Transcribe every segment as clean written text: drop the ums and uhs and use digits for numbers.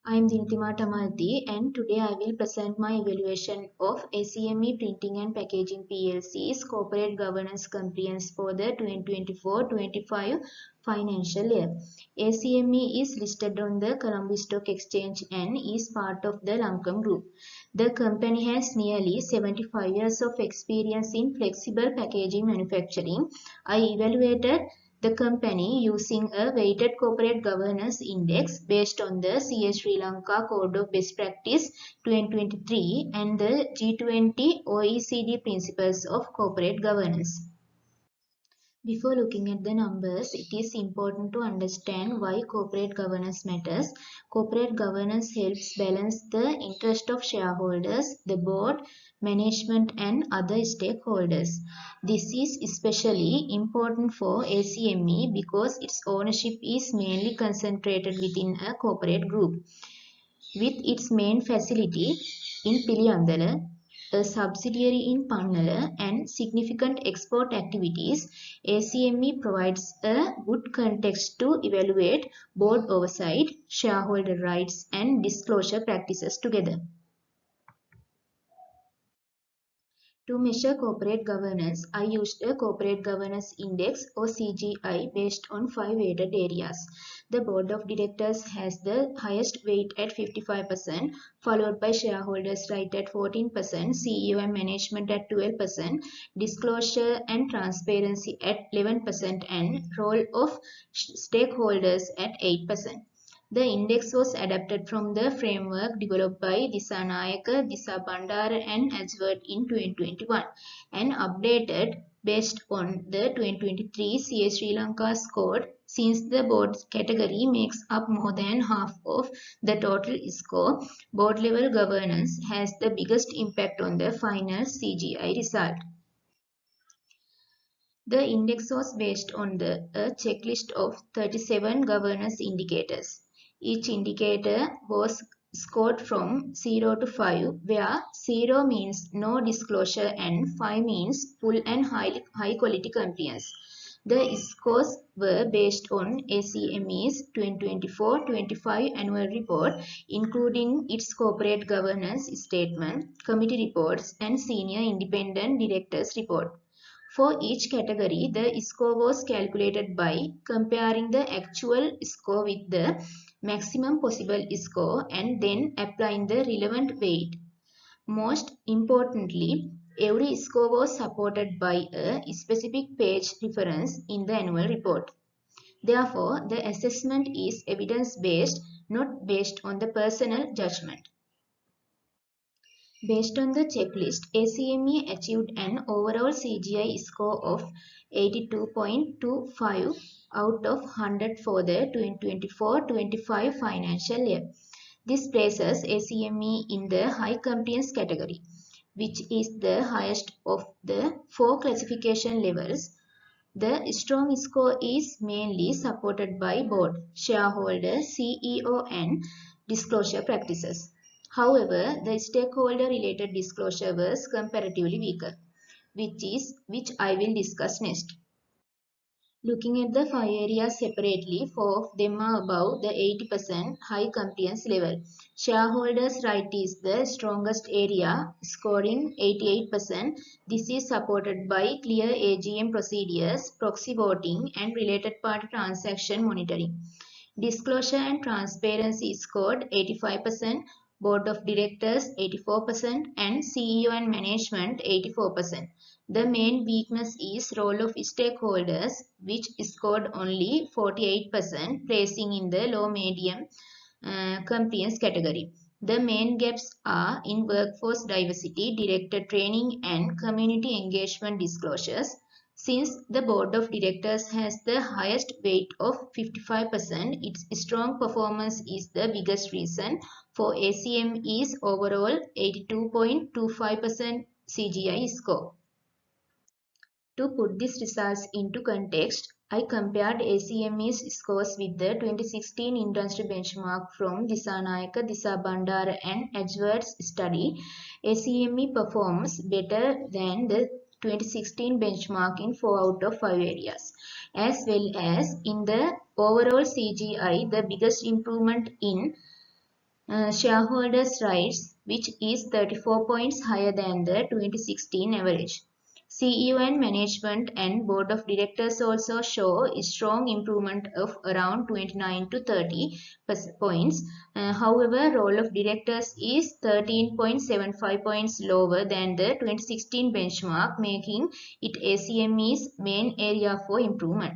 I am Tamalthi and today I will present my evaluation of ACME Printing and Packaging PLC's Corporate Governance Compliance for the 2024-25 financial year. ACME is listed on the Colombo Stock Exchange and is part of the Lancome Group. The company has nearly 75 years of experience in flexible packaging manufacturing. I evaluated the company using a weighted corporate governance index based on the CA Sri Lanka Code of Best Practice 2023 and the G20 OECD Principles of Corporate Governance. Before looking at the numbers, it is important to understand why corporate governance matters. Corporate governance helps balance the interest of shareholders, the board, management and other stakeholders. This is especially important for ACME because its ownership is mainly concentrated within a corporate group. With its main facility in Piliyandala, a subsidiary in Pannala, and significant export activities, ACME provides a good context to evaluate board oversight, shareholder rights, and disclosure practices together. To measure corporate governance, I used a Corporate Governance Index or CGI based on 5 weighted areas. The Board of Directors has the highest weight at 55%, followed by Shareholders' Right at 14%, CEO and Management at 12%, Disclosure and Transparency at 11%, and Role of Stakeholders at 8%. The index was adapted from the framework developed by Disanayake, Disabandara and Edgeworth in 2021 and updated based on the 2023 CA Sri Lanka's code since the board category makes up more than half of the total score. Board level governance has the biggest impact on the final CGI result. The index was based on a checklist of 37 governance indicators. Each indicator was scored from 0 to 5, where 0 means no disclosure and 5 means full and high quality compliance. The scores were based on ACME's 2024-25 annual report, including its corporate governance statement, committee reports, and senior independent directors report. For each category, the score was calculated by comparing the actual score with the maximum possible score and then applying the relevant weight. Most importantly, every score was supported by a specific page reference in the annual report. Therefore, the assessment is evidence-based, not based on the personal judgment. Based on the checklist, ACME achieved an overall CGI score of 82.25 out of 100 for the 2024-25 financial year. This places ACME in the high compliance category, which is the highest of the 4 classification levels. The strong score is mainly supported by board, shareholder, CEO and disclosure practices. However, the stakeholder-related disclosure was comparatively weaker, which I will discuss next. Looking at the 5 areas separately, 4 of them are above the 80% high compliance level. Shareholders' right is the strongest area, scoring 88%. This is supported by clear AGM procedures, proxy voting, and related party transaction monitoring. Disclosure and transparency scored 85%, Board of Directors 84%, and CEO and Management 84%. The main weakness is role of stakeholders, which scored only 48%, placing in the low-medium compliance category. The main gaps are in workforce diversity, director training, and community engagement disclosures. Since the board of directors has the highest weight of 55%, its strong performance is the biggest reason for ACME's overall 82.25% CGI score. To put these results into context, I compared ACME's scores with the 2016 industry benchmark from Disanayake, Disabandara and Edgeworth's study. ACME performs better than the 2016 benchmark in 4 out of 5 areas. As well as in the overall CGI, the biggest improvement in shareholders' rights, which is 34 points higher than the 2016 average. CEO and management and board of directors also show a strong improvement of around 29 to 30 points. However, role of directors is 13.75 points lower than the 2016 benchmark, making it ACME's main area for improvement.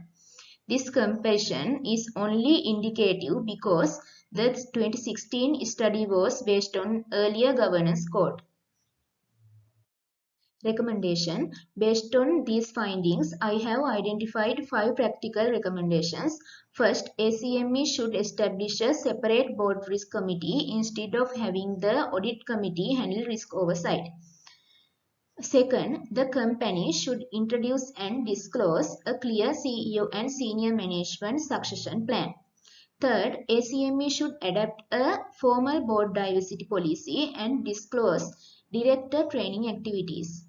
This comparison is only indicative because the 2016 study was based on earlier governance code. Recommendation. Based on these findings, I have identified 5 practical recommendations. First, ACME should establish a separate board risk committee instead of having the audit committee handle risk oversight. Second, the company should introduce and disclose a clear CEO and senior management succession plan. Third, ACME should adopt a formal board diversity policy and disclose director training activities.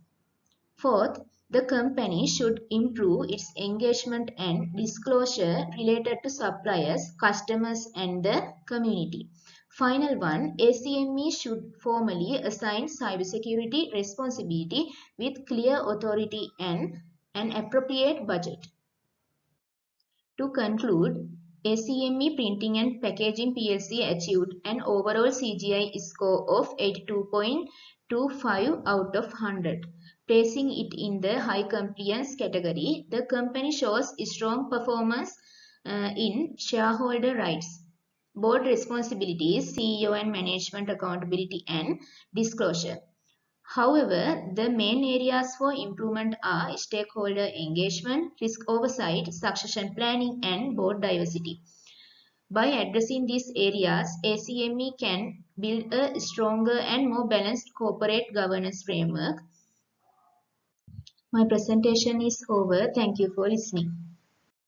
Fourth, the company should improve its engagement and disclosure related to suppliers, customers, and the community. Final one, ACME should formally assign cybersecurity responsibility with clear authority and an appropriate budget. To conclude, ACME Printing and Packaging PLC achieved an overall CGI score of 82.25 out of 100. Placing it in the high compliance category, the company shows strong performance in shareholder rights, board responsibilities, CEO and management accountability, and disclosure. However, the main areas for improvement are stakeholder engagement, risk oversight, succession planning, and board diversity. By addressing these areas, ACME can build a stronger and more balanced corporate governance framework. My presentation is over. Thank you for listening.